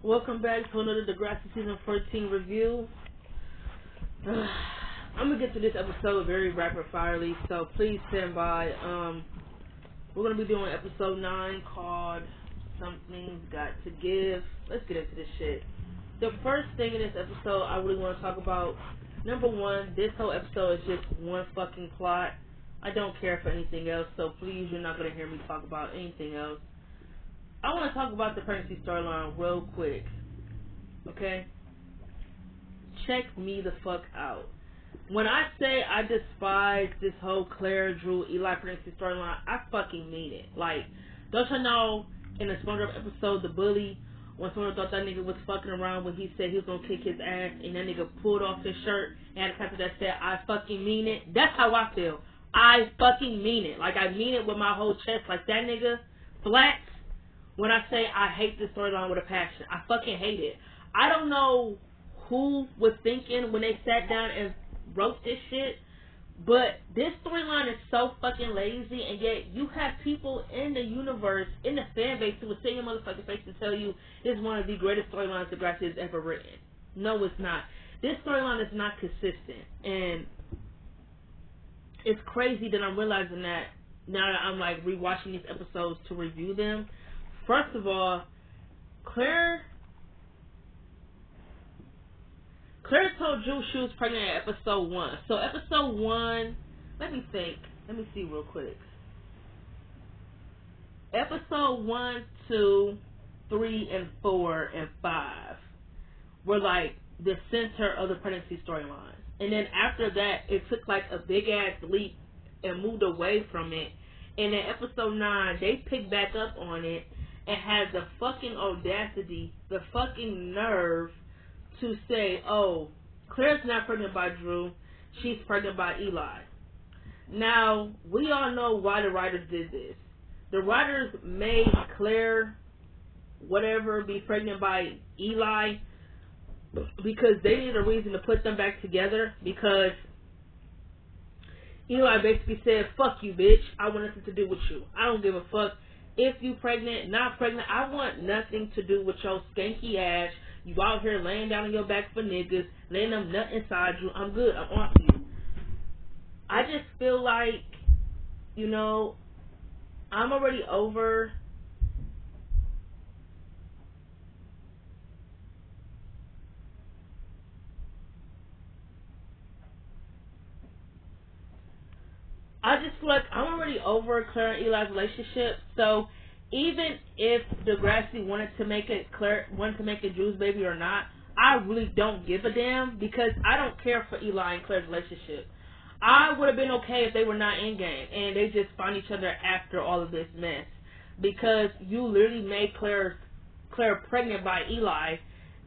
Welcome back to another Degrassi Season 14 review. I'm going to get to this episode very rapid firely, so please stand by. We're going to be doing episode 9 called Something's Got to Give. Let's get into this shit. The first thing in this episode I really want to talk about, number one, this whole episode is just one fucking plot. I don't care for anything else, so please, you're not going to hear me talk about anything else. I want to talk about the pregnancy storyline real quick, okay? Check me the fuck out. When I say I despise this whole Claire, Drew, Eli pregnancy storyline, I fucking mean it. Like, don't you know, in the SpongeBob episode, The Bully, when someone thought that nigga was fucking around when he said he was gonna kick his ass, and that nigga pulled off his shirt, and had a caption that said, I fucking mean it. That's how I feel. I fucking mean it. Like, I mean it with my whole chest. Like, that nigga, Flats, when I say I hate this storyline with a passion, I fucking hate it. I don't know who was thinking when they sat down and wrote this shit, but this storyline is so fucking lazy, and yet you have people in the universe, in the fan base, who will say your motherfucking face to tell you it's one of the greatest storylines Degrassi has ever written. No, it's not. This storyline is not consistent, and it's crazy that I'm realizing that now that I'm like rewatching these episodes to review them. First of all, Claire told Drew she was pregnant at episode 1. So episode 1, let me think. Let me see real quick. Episode 1, 2, 3, and 4, and 5 were like the center of the pregnancy storyline. And then after that, it took like a big ass leap and moved away from it. And in episode 9, they picked back up on it and had the fucking audacity, the fucking nerve to say, oh, Claire's not pregnant by Drew, she's pregnant by Eli. Now, we all know why the writers did this. The writers made Claire, whatever, be pregnant by Eli because they needed a reason to put them back together, because Eli basically said, fuck you, bitch, I want nothing to do with you. I don't give a fuck if you pregnant, not pregnant. I want nothing to do with your skanky ass. You out here laying down on your back for niggas, laying them nut inside you. I'm good. I'm off you. I just feel like, you know, I'm already over Claire and Eli's relationship. So even if Degrassi wanted to make it Drew's baby or not, I really don't give a damn, because I don't care for Eli and Claire's relationship. I would have been okay if they were not in game and they just find each other after all of this mess, because you literally made Claire pregnant by Eli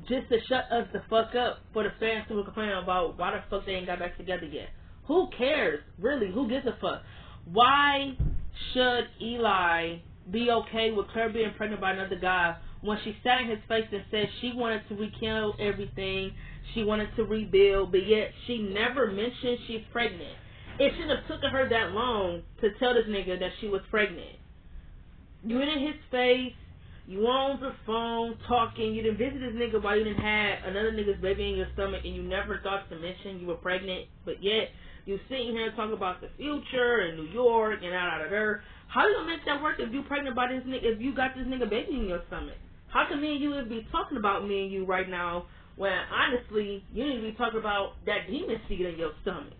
just to shut us the fuck up for the fans who were complaining about why the fuck they ain't got back together yet. Who cares? Really, who gives a fuck? Why should Eli be okay with Claire being pregnant by another guy when she sat in his face and said she wanted to rekindle everything, she wanted to rebuild, but yet she never mentioned she's pregnant? It shouldn't have taken her that long to tell this nigga that she was pregnant. You went in his face, you on the phone talking, you didn't visit this nigga while you didn't have another nigga's baby in your stomach, and you never thought to mention you were pregnant, but yet you sitting here and talking about the future and New York and out of there. How you gonna make that work if you pregnant by this nigga, if you got this nigga baby in your stomach? How can me and you would be talking about me and you right now when honestly you need to be talking about that demon seed in your stomach?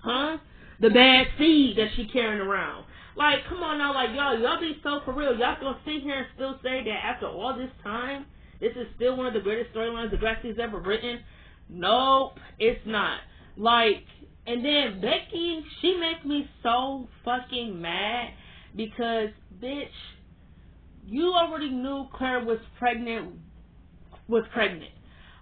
Huh? The bad seed that she carrying around. Like, come on now, like, y'all be so for real. Y'all gonna sit here and still say that after all this time, this is still one of the greatest storylines Degrassi's ever written? Nope, it's not. Like, and then Becky, she makes me so fucking mad because, bitch, you already knew Claire was pregnant.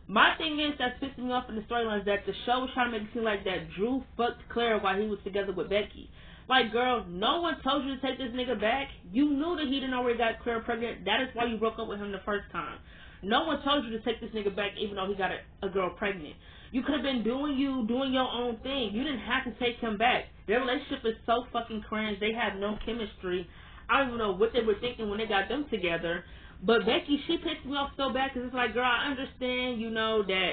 My thing is that's pissing me off in the storyline is that the show was trying to make it seem like that Drew fucked Claire while he was together with Becky. Like, girl, no one told you to take this nigga back. You knew that he didn't already got Claire pregnant. That is why you broke up with him the first time. No one told you to take this nigga back even though he got a girl pregnant. You could have been doing your own thing. You didn't have to take him back. Their relationship is so fucking cringe. They have no chemistry. I don't even know what they were thinking when they got them together. But Becky, she pissed me off so bad because it's like, girl, I understand, that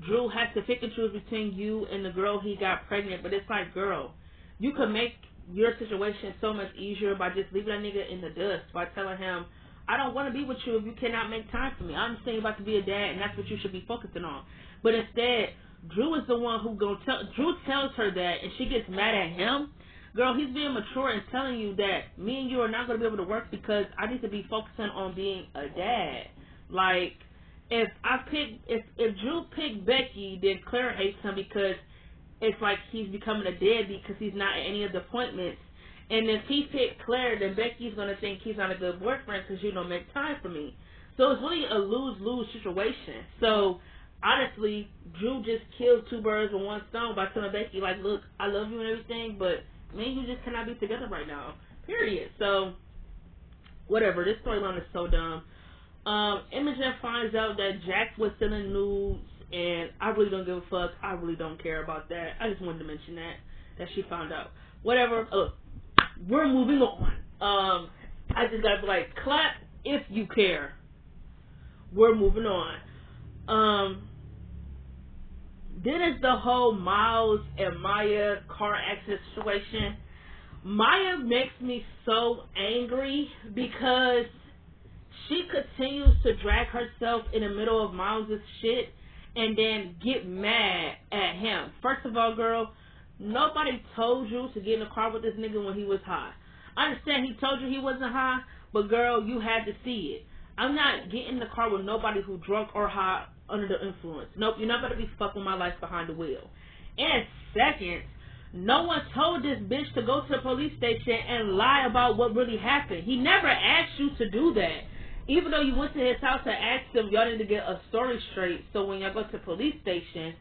Drew has to pick and choose between you and the girl he got pregnant, but it's like, girl, you could make your situation so much easier by just leaving that nigga in the dust, by telling him, I don't want to be with you if you cannot make time for me. I understand you're about to be a dad, and that's what you should be focusing on. But instead, Drew is the one who Drew tells her that, and she gets mad at him. Girl, he's being mature and telling you that me and you are not going to be able to work because I need to be focusing on being a dad. Like, if Drew picked Becky, then Claire hates him because it's like he's becoming a deadbeat because he's not at any of the appointments. And if he picked Claire, then Becky's going to think he's not a good boyfriend because you don't make time for me. So it's really a lose-lose situation. So, honestly, Drew just killed two birds with one stone by telling Becky, like, look, I love you and everything, but me and you just cannot be together right now. Period. So, whatever. This storyline is so dumb. Imogen finds out that Jack was selling nudes, and I really don't give a fuck. I really don't care about that. I just wanted to mention that she found out. Whatever. We're moving on. I just got to be like, clap if you care. We're moving on. Then it's the whole Miles and Maya car accident situation. Maya makes me so angry because she continues to drag herself in the middle of Miles' shit and then get mad at him. First of all, girl, nobody told you to get in the car with this nigga when he was high. I understand he told you he wasn't high, but girl, you had to see it. I'm not getting in the car with nobody who drunk or high under the influence. Nope, you're not going to be fucking my life behind the wheel. And second, no one told this bitch to go to the police station and lie about what really happened. He never asked you to do that. Even though you went to his house and asked him, y'all need to get a story straight so when y'all go to the police station,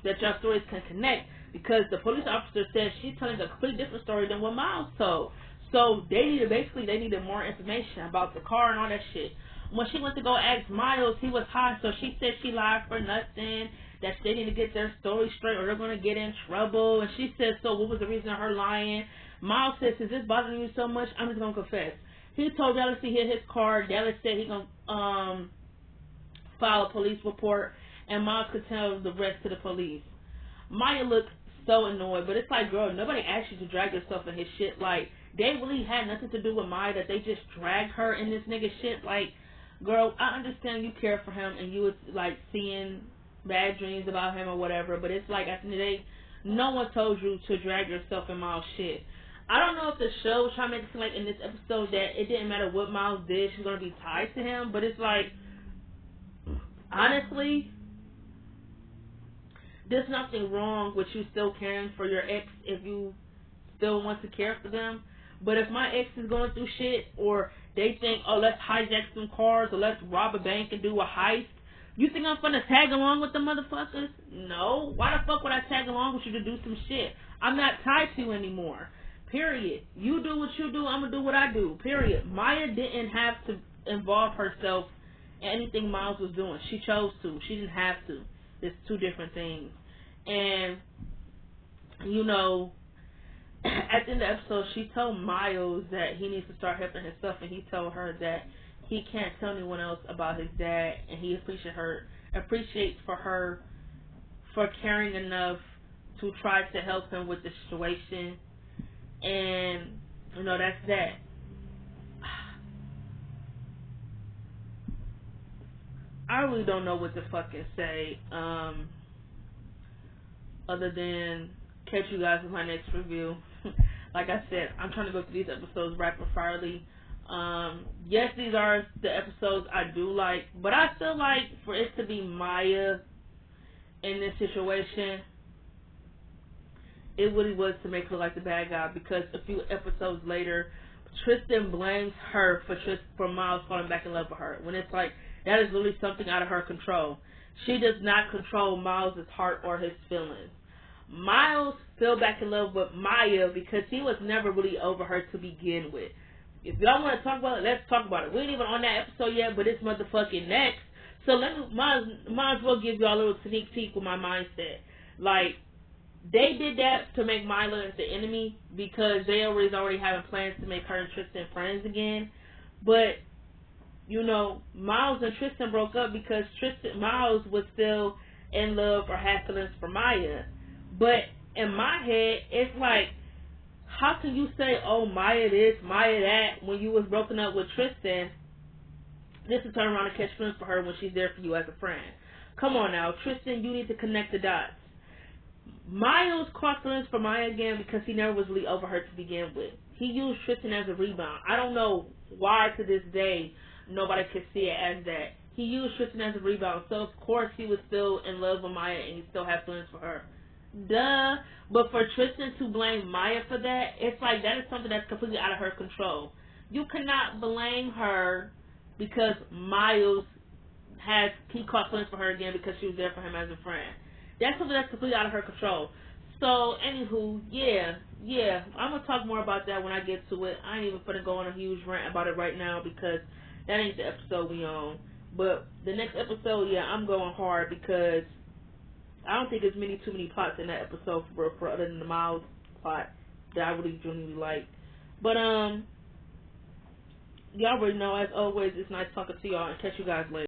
that y'all stories can connect. Because the police officer said she's telling a completely different story than what Miles told. So they needed more information about the car and all that shit. When she went to go ask Miles, he was high, so she said she lied for nothing, that they need to get their story straight or they're going to get in trouble. And she said, so what was the reason of her lying? Miles said, is this bothering you so much? I'm just going to confess. He told Dallas he hit his car. Dallas said he going to file a police report, and Miles could tell the rest to the police. Maya looked so annoyed, but it's like, girl, nobody asked you to drag yourself in his shit. Like, they really had nothing to do with Maya, that they just dragged her in this nigga shit. Like, girl, I understand you care for him and you was like seeing bad dreams about him or whatever, but it's like at the end of the day, no one told you to drag yourself in Miles' shit. I don't know if the show was trying to make it seem like in this episode that it didn't matter what Miles did, she's going to be tied to him, but it's like, honestly, there's nothing wrong with you still caring for your ex if you still want to care for them. But if my ex is going through shit, or they think, oh, let's hijack some cars, or let's rob a bank and do a heist, you think I'm going to tag along with the motherfuckers? No. Why the fuck would I tag along with you to do some shit? I'm not tied to you anymore. Period. You do what you do, I'm going to do what I do. Period. Maya didn't have to involve herself in anything Miles was doing. She chose to. She didn't have to. It's two different things. And, you know, at the end of the episode, she told Miles that he needs to start helping himself, and he told her that he can't tell anyone else about his dad, and he appreciates for her for caring enough to try to help him with the situation. And, you know, that's that. I really don't know what to fucking say, other than catch you guys in my next review. Like I said, I'm trying to go through these episodes rapid firely. Yes, these are the episodes I do like, but I feel like for it to be Maya in this situation, it really was to make her like the bad guy, because a few episodes later, Tristan blames her for Miles falling back in love with her, when it's like, that is literally something out of her control. She does not control Miles' heart or his feelings. Miles fell back in love with Maya because he was never really over her to begin with. If y'all want to talk about it, let's talk about it. We ain't even on that episode yet, but it's motherfucking next. So might as well give y'all a little sneak peek with my mindset. Like, they did that to make Mila the enemy because they already having plans to make her and Tristan friends again. But, Miles and Tristan broke up because Miles was still in love or had feelings for Maya. But in my head, it's like, how can you say, oh, Maya this, Maya that, when you was broken up with Tristan, just to turn around and catch feelings for her when she's there for you as a friend? Come on now, Tristan, you need to connect the dots. Miles caught feelings for Maya again because he never was really over her to begin with. He used Tristan as a rebound. I don't know why to this day nobody could see it as that. He used Tristan as a rebound, so of course he was still in love with Maya and he still had feelings for her. Duh. But for Tristan to blame Maya for that, it's like that is something that's completely out of her control. You cannot blame her because Miles he caught feelings for her again because she was there for him as a friend. That's something that's completely out of her control. So, anywho, yeah, I'm going to talk more about that when I get to it. I ain't even going to go on a huge rant about it right now because that ain't the episode we on. But the next episode, yeah, I'm going hard because I don't think there's too many plots in that episode for other than the Miles plot that I really genuinely like. But, y'all already know, as always, it's nice talking to y'all and catch you guys later.